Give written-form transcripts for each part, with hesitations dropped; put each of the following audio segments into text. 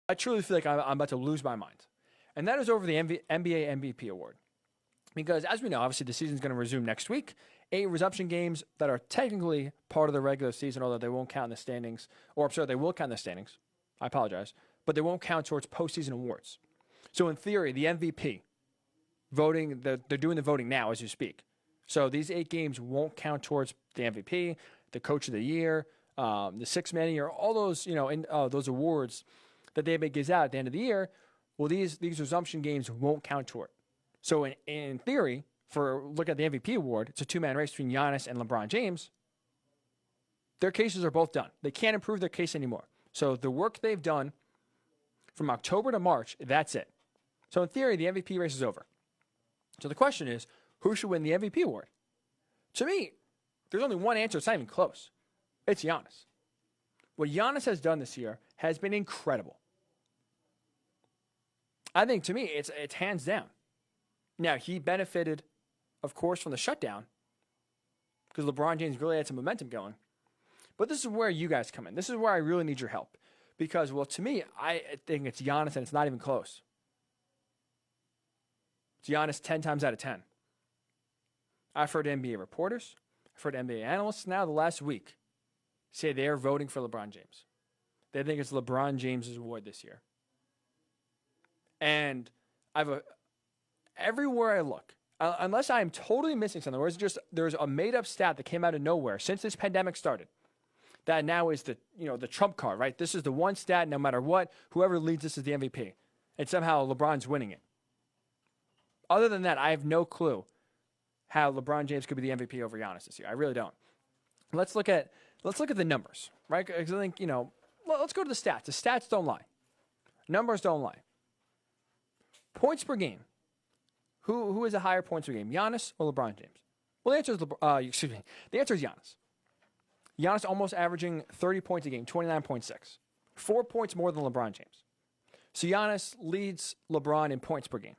I truly feel like I'm about to lose my mind. And that is over the NBA MVP award. Because as we know, obviously the season's going to resume next week. 8 resumption games that are technically part of the regular season, although they won't count in the standings. Or I'm sorry, they will count in the standings. I apologize. But they won't count towards postseason awards. So in theory, the MVP voting, they're doing the voting now as you speak. So these 8 games won't count towards the MVP, the Coach of the Year, the Sixth Man of the Year, all those, those awards that the NBA gives out at the end of the year. Well, these resumption games won't count toward it. So in theory, look at the MVP award, it's a 2-man race between Giannis and LeBron James. Their cases are both done. They can't improve their case anymore. So the work they've done from October to March, that's it. So in theory, the MVP race is over. So the question is, who should win the MVP award? To me, there's only one answer. It's not even close. It's Giannis. What Giannis has done this year has been incredible. I think, to me, it's hands down. Now, he benefited, of course, from the shutdown because LeBron James really had some momentum going. But this is where you guys come in. This is where I really need your help. Because, well, to me, I think it's Giannis, and it's not even close. It's Giannis 10 times out of 10. I've heard NBA reporters, I've heard NBA analysts now the last week say they are voting for LeBron James. They think it's LeBron James' award this year. And everywhere I look, unless I am totally missing something, or there's a made-up stat that came out of nowhere since this pandemic started, that now is the trump card, right? This is the one stat, no matter what, whoever leads this is the MVP. And somehow LeBron's winning it. Other than that, I have no clue how LeBron James could be the MVP over Giannis this year. I really don't. Let's look at the numbers, right? Because I think, let's go to the stats. The stats don't lie. Numbers don't lie. Points per game. Who is a higher points per game, Giannis or LeBron James? Well, the answer is The answer is Giannis. Giannis almost averaging 30 points a game, 29.6. 4 points more than LeBron James. So Giannis leads LeBron in points per game.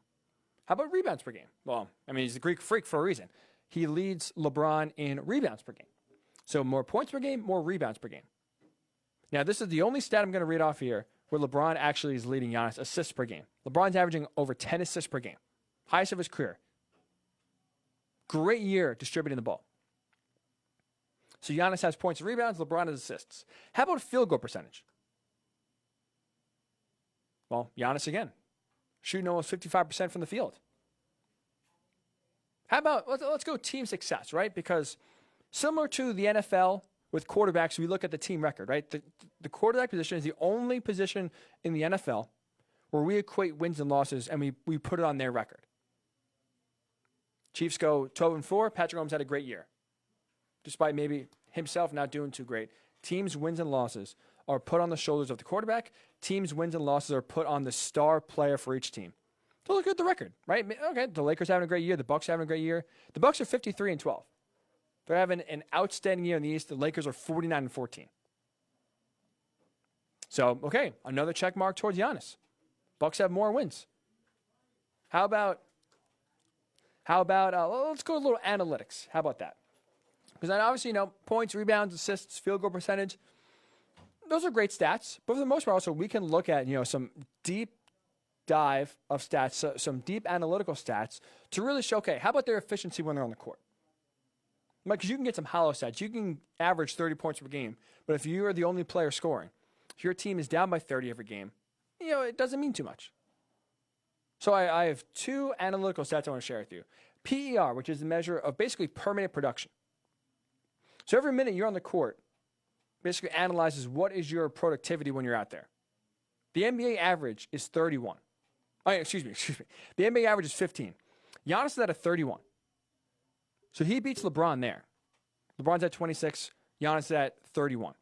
How about rebounds per game? Well, he's a Greek freak for a reason. He leads LeBron in rebounds per game. So more points per game, more rebounds per game. Now, this is the only stat I'm going to read off here where LeBron actually is leading Giannis assists per game. LeBron's averaging over 10 assists per game. Highest of his career. Great year distributing the ball. So Giannis has points and rebounds, LeBron has assists. How about field goal percentage? Well, Giannis again. Shooting almost 55% from the field. How about, let's go team success, right? Because similar to the NFL with quarterbacks, we look at the team record, right? The quarterback position is the only position in the NFL where we equate wins and losses and we put it on their record. Chiefs go 12-4. Patrick Mahomes had a great year. Despite maybe himself not doing too great. Teams' wins and losses are put on the shoulders of the quarterback. Teams' wins and losses are put on the star player for each team. So look at the record, right? Okay, the Lakers having a great year. The Bucks having a great year. The Bucks are 53-12. They're having an outstanding year in the East. The Lakers are 49-14. So, okay, another check mark towards Giannis. Bucks have more wins. How about let's go a little analytics. How about that? Because obviously, points, rebounds, assists, field goal percentage, those are great stats. But for the most part, also, we can look at, some deep dive of stats, some deep analytical stats to really show, okay, how about their efficiency when they're on the court? Because you can get some hollow stats. You can average 30 points per game. But if you are the only player scoring, if your team is down by 30 every game, it doesn't mean too much. So I have 2 analytical stats I want to share with you. PER, which is the measure of basically per minute production. So every minute you're on the court, basically analyzes what is your productivity when you're out there. The NBA average is 31. Excuse me. The NBA average is 15. Giannis is at a 31. So he beats LeBron there. LeBron's at 26. Giannis is at 31.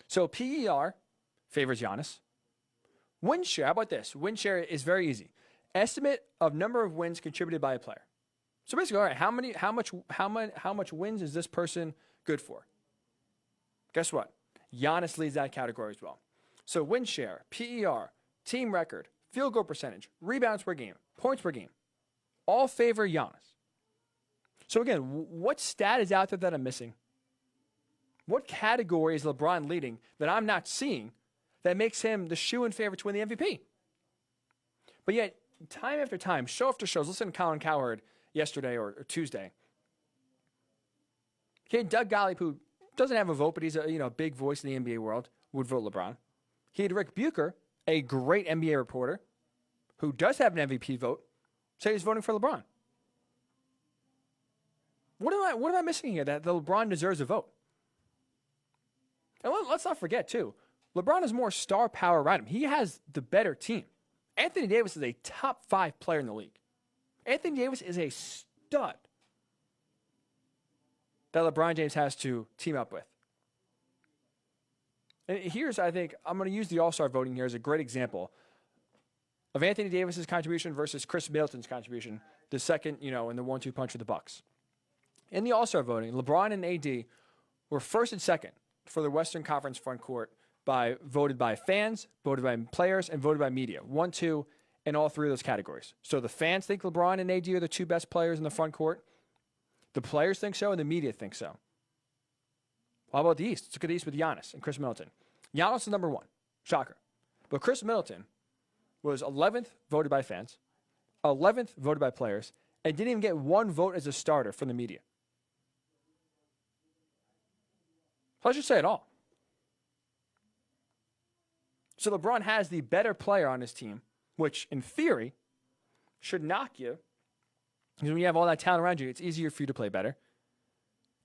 So PER favors Giannis. Win share, how about this? Win share is very easy. Estimate of number of wins contributed by a player. So basically, all right, how much wins is this person good for? Guess what? Giannis leads that category as well. So win share, PER, team record, field goal percentage, rebounds per game, points per game, all favor Giannis. So again, what stat is out there that I'm missing? What category is LeBron leading that I'm not seeing that makes him the shoe-in favorite to win the MVP. But yet, time after time, show after show, listen to Colin Cowherd yesterday or Tuesday. He had Doug Gottlieb, who doesn't have a vote, but he's a big voice in the NBA world, would vote LeBron. He had Rick Bucher, a great NBA reporter, who does have an MVP vote, say he's voting for LeBron. What am I missing here that LeBron deserves a vote? And let's not forget, too, LeBron has more star power around him. He has the better team. Anthony Davis is a top 5 player in the league. Anthony Davis is a stud that LeBron James has to team up with. And here's, I think, I'm going to use the All-Star voting here as a great example of Anthony Davis's contribution versus Khris Middleton's contribution, the second, in the 1-2 punch of the Bucks. In the All-Star voting, LeBron and AD were first and second for the Western Conference front court voted by fans, voted by players, and voted by media. 1, 2, in all 3 of those categories. So the fans think LeBron and AD are the 2 best players in the front court. The players think so, and the media think so. How about the East? Let's look at the East with Giannis and Khris Middleton. Giannis is number 1. Shocker. But Khris Middleton was 11th voted by fans, 11th voted by players, and didn't even get 1 vote as a starter from the media. So I should say it all. So LeBron has the better player on his team, which in theory should knock you. Because when you have all that talent around you, it's easier for you to play better.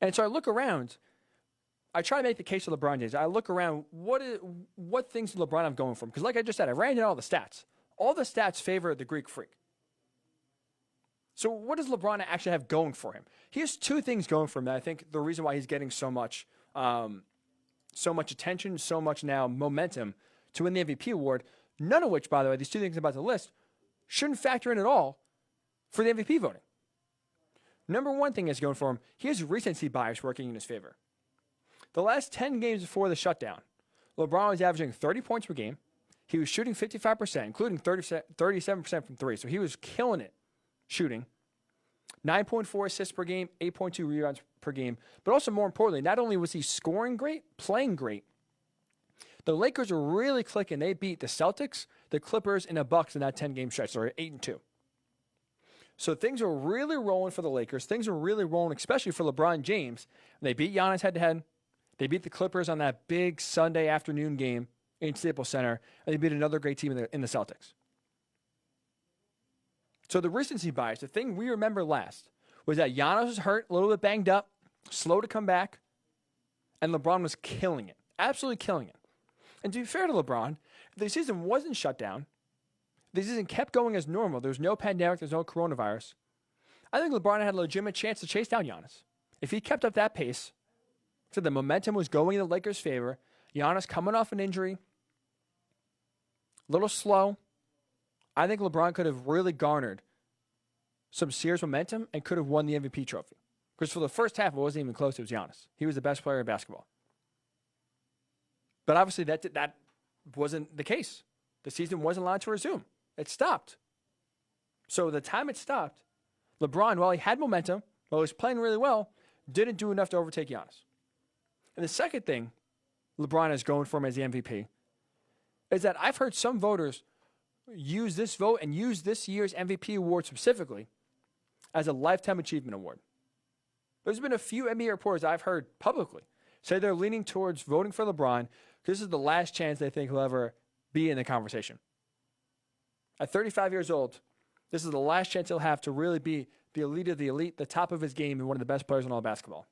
And so I look around. I try to make the case for LeBron James. I look around, what things does LeBron have going for him? Because like I just said, I ran down all the stats. All the stats favor the Greek Freak. So what does LeBron actually have going for him? He has 2 things going for him that I think the reason why he's getting so much attention, so much now momentum to win the MVP award, none of which, by the way, these 2 things I'm about to list, shouldn't factor in at all for the MVP voting. Number 1 thing is going for him, he has recency bias working in his favor. The last 10 games before the shutdown, LeBron was averaging 30 points per game. He was shooting 55%, including 37% from 3. So he was killing it shooting. 9.4 assists per game, 8.2 rebounds per game. But also more importantly, not only was he scoring great, playing great, the Lakers were really clicking. They beat the Celtics, the Clippers, and the Bucks in that 10-game stretch. So they're 8-2. So things were really rolling for the Lakers. Things were really rolling, especially for LeBron James. They beat Giannis head-to-head. They beat the Clippers on that big Sunday afternoon game in Staples Center, and they beat another great team in the Celtics. So the recency bias, the thing we remember last, was that Giannis was hurt, a little bit banged up, slow to come back, and LeBron was killing it, absolutely killing it. And to be fair to LeBron, if the season wasn't shut down, the season kept going as normal, there's no pandemic, there's no coronavirus, I think LeBron had a legitimate chance to chase down Giannis. If he kept up that pace, so the momentum was going in the Lakers' favor, Giannis coming off an injury, a little slow, I think LeBron could have really garnered some serious momentum and could have won the MVP trophy. Because for the first half, it wasn't even close. It was Giannis. He was the best player in basketball. But obviously, that wasn't the case. The season wasn't allowed to resume. It stopped. So the time it stopped, LeBron, while he had momentum, while he was playing really well, didn't do enough to overtake Giannis. And the second thing LeBron is going for him as the MVP is that I've heard some voters use this vote and use this year's MVP award specifically as a lifetime achievement award. There's been a few NBA reporters I've heard publicly say they're leaning towards voting for LeBron because this is the last chance they think he'll ever be in the conversation. At 35 years old, this is the last chance he'll have to really be the elite of the elite, the top of his game, and one of the best players in all basketball.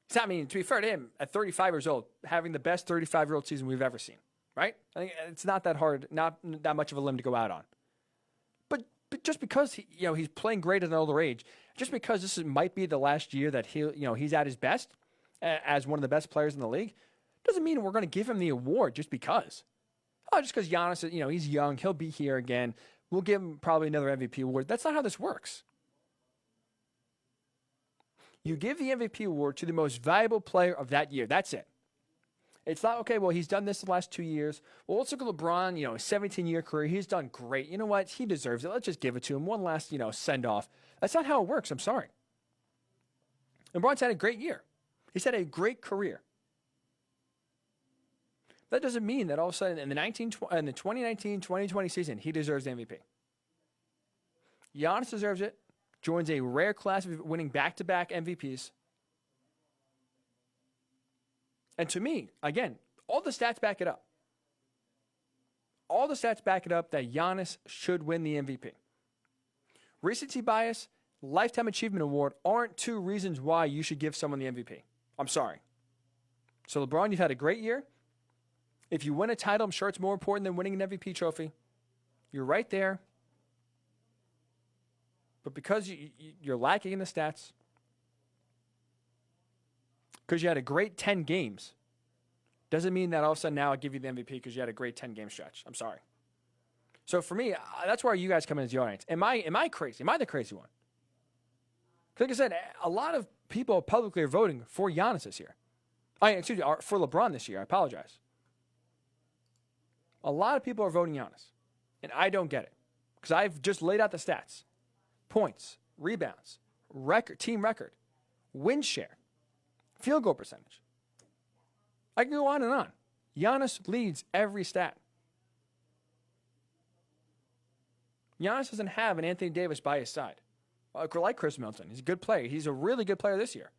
It's not, to be fair to him, at 35 years old, having the best 35-year-old season we've ever seen, right? I think it's not that hard, not that much of a limb to go out on. But just because he's playing great at an older age, just because this might be the last year that he's at his best as one of the best players in the league, doesn't mean we're going to give him the award just because. Just because Giannis, he's young, he'll be here again. We'll give him probably another MVP award. That's not how this works. You give the MVP award to the most valuable player of that year. That's it. It's not, okay, well, he's done this the last 2 years. Well, let's look at LeBron, a 17-year career. He's done great. You know what? He deserves it. Let's just give it to him. One last, send-off. That's not how it works. I'm sorry. LeBron's had a great year. He's had a great career. that doesn't mean that all of a sudden in the 2019-2020 season, he deserves the MVP. Giannis deserves it. Joins a rare class of winning back-to-back MVPs. And to me, again, all the stats back it up. All the stats back it up that Giannis should win the MVP. Recency bias, Lifetime Achievement Award aren't two reasons why you should give someone the MVP. I'm sorry. So LeBron, you've had a great year. If you win a title, I'm sure it's more important than winning an MVP trophy. You're right there. But because you're lacking in the stats, because you had a great 10 games, doesn't mean that all of a sudden now I'll give you the MVP because you had a great 10-game stretch. I'm sorry. So for me, that's where you guys come in as the audience. Am I crazy? Am I the crazy one? Like I said, a lot of people publicly are voting for Giannis this year. Excuse me, for LeBron this year. I apologize. A lot of people are voting Giannis, and I don't get it because I've just laid out the stats. Points, rebounds, team record, win share, field goal percentage. I can go on and on. Giannis leads every stat. Giannis doesn't have an Anthony Davis by his side. Like Khris Middleton. He's a good player. He's a really good player this year.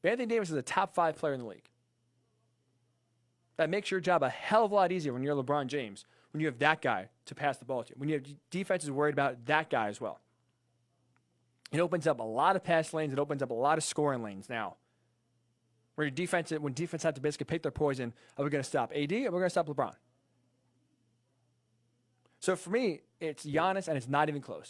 But Anthony Davis is a top 5 player in the league. That makes your job a hell of a lot easier when you're LeBron James, when you have that guy to pass the ball to, when you have defenses worried about that guy as well. It opens up a lot of pass lanes. It opens up a lot of scoring lanes now. When defense have to basically pick their poison, are we going to stop AD or are we going to stop LeBron? So for me, it's Giannis, and it's not even close.